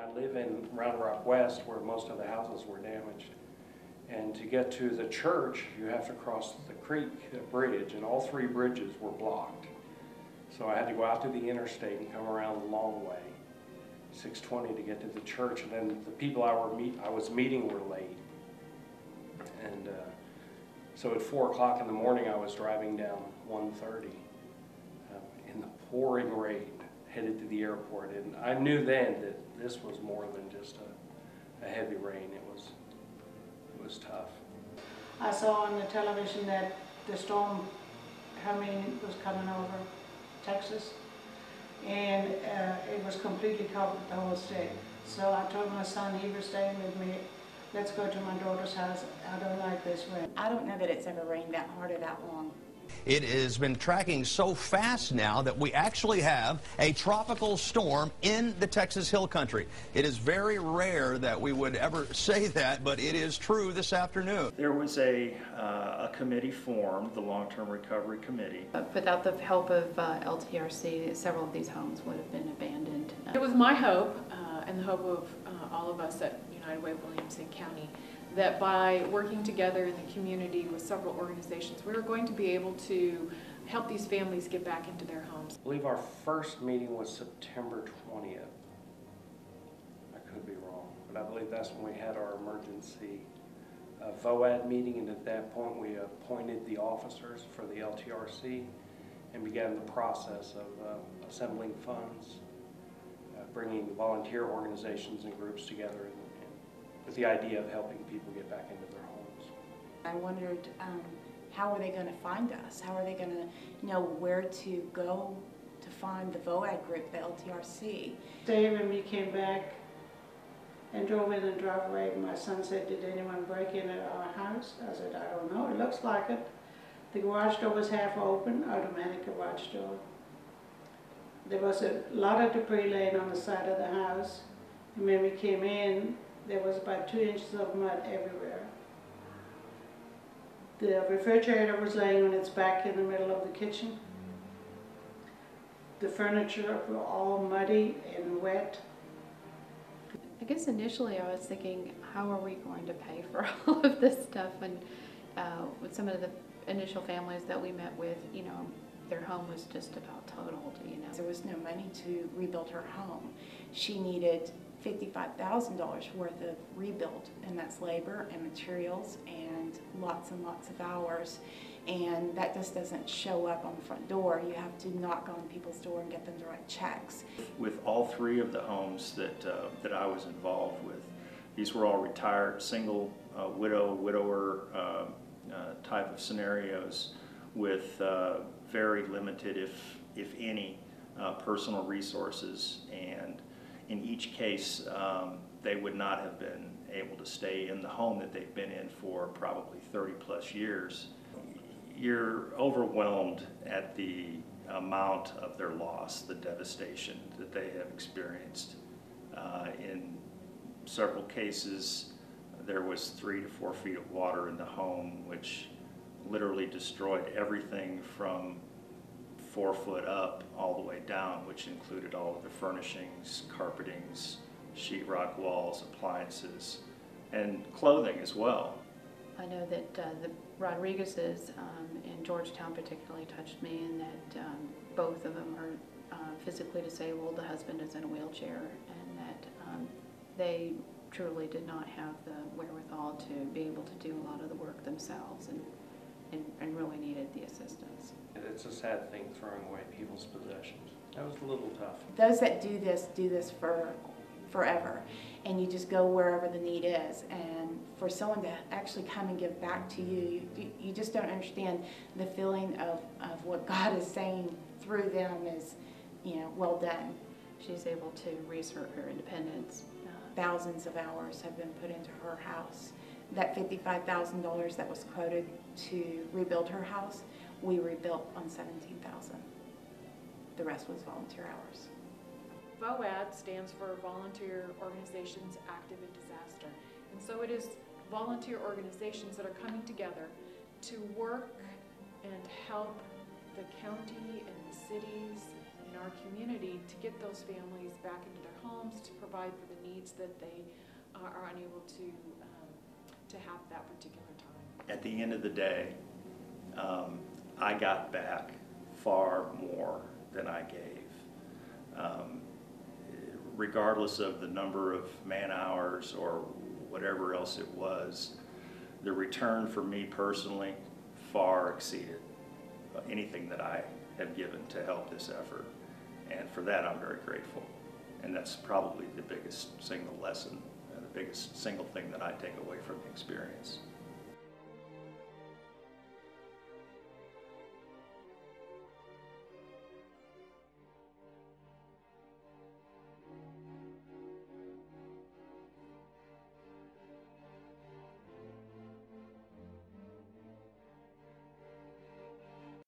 I live in Round Rock West, where most of the houses were damaged. And to get to the church, you have to cross the creek bridge, and all three bridges were blocked. So I had to go out to the interstate and come around the long way, 620, to get to the church. And then the people I was meeting were late. And so at 4 o'clock in the morning, I was driving down 130 in the pouring rain, headed to the airport. And I knew then that this was more than just a heavy rain. It was tough. I saw on the television that the storm Hermine was coming over Texas, and it was completely covered the whole state. So I told my son, he was staying with me, let's go to my daughter's house. I don't like this rain. I don't know that it's ever rained that hard or that long. It has been tracking so fast now that we actually have a tropical storm in the Texas Hill Country. It is very rare that we would ever say that, but it is true this afternoon. There was a committee formed, the Long-Term Recovery Committee. Without the help of LTRC, several of these homes would have been abandoned. It was my hope, and the hope of all of us at United Way of Williamson County, that by working together in the community with several organizations, we were going to be able to help these families get back into their homes. I believe our first meeting was September 20th. I could be wrong, but I believe that's when we had our emergency VOAD meeting, and at that point we appointed the officers for the LTRC and began the process of assembling funds, bringing volunteer organizations and groups together with the idea of helping people get back into their homes. I wondered, how are they going to find us? How are they going to know where to go to find the VOAD group, the LTRC? Dave and me came back and drove in the driveway. My son said, did anyone break in at our house? I said, I don't know, it looks like it. The garage door was half open, automatic garage door. There was a lot of debris laying on the side of the house. And when we came in, there was about 2 inches of mud everywhere. The refrigerator was laying on its back in the middle of the kitchen. The furniture were all muddy and wet. I guess initially I was thinking, how are we going to pay for all of this stuff? And with some of the initial families that we met with, you know, their home was just about totaled, you know. There was no money to rebuild her home. She needed $55,000 worth of rebuild, and that's labor and materials and lots of hours, and that just doesn't show up on the front door. You have to knock on people's door and get them to write checks. With all 3 of the homes that I was involved with, these were all retired, single, widower type of scenarios with very limited, if any, personal resources, and in each case, they would not have been able to stay in the home that they've been in for probably 30 plus years. You're overwhelmed at the amount of their loss, the devastation that they have experienced. In several cases, there was 3 to 4 feet of water in the home, which literally destroyed everything from 4 foot up all the way down, which included all of the furnishings, carpetings, sheetrock walls, appliances, and clothing as well. I know that the Rodriguezes in Georgetown particularly touched me, in that both of them are physically disabled. The husband is in a wheelchair, and that they truly did not have the wherewithal to be able to do a lot of the work themselves, and really needed the assistance. It's a sad thing, throwing away people's possessions. That was a little tough. Those that do this for forever, and you just go wherever the need is. And for someone to actually come and give back to you, you just don't understand the feeling of what God is saying through them is, you know, well done. She's able to reassert her independence. Thousands of hours have been put into her house. That $55,000 that was quoted to rebuild her house, we rebuilt on $17,000. The rest was volunteer hours. VOAD stands for Volunteer Organizations Active in Disaster. And so it is volunteer organizations that are coming together to work and help the county and the cities in our community to get those families back into their homes, to provide for the needs that they are unable to have at that particular time. At the end of the day, I got back far more than I gave. Regardless of the number of man hours or whatever else it was, the return for me personally far exceeded anything that I have given to help this effort. And for that, I'm very grateful. And that's probably the biggest single lesson, the biggest single thing that I take away from the experience.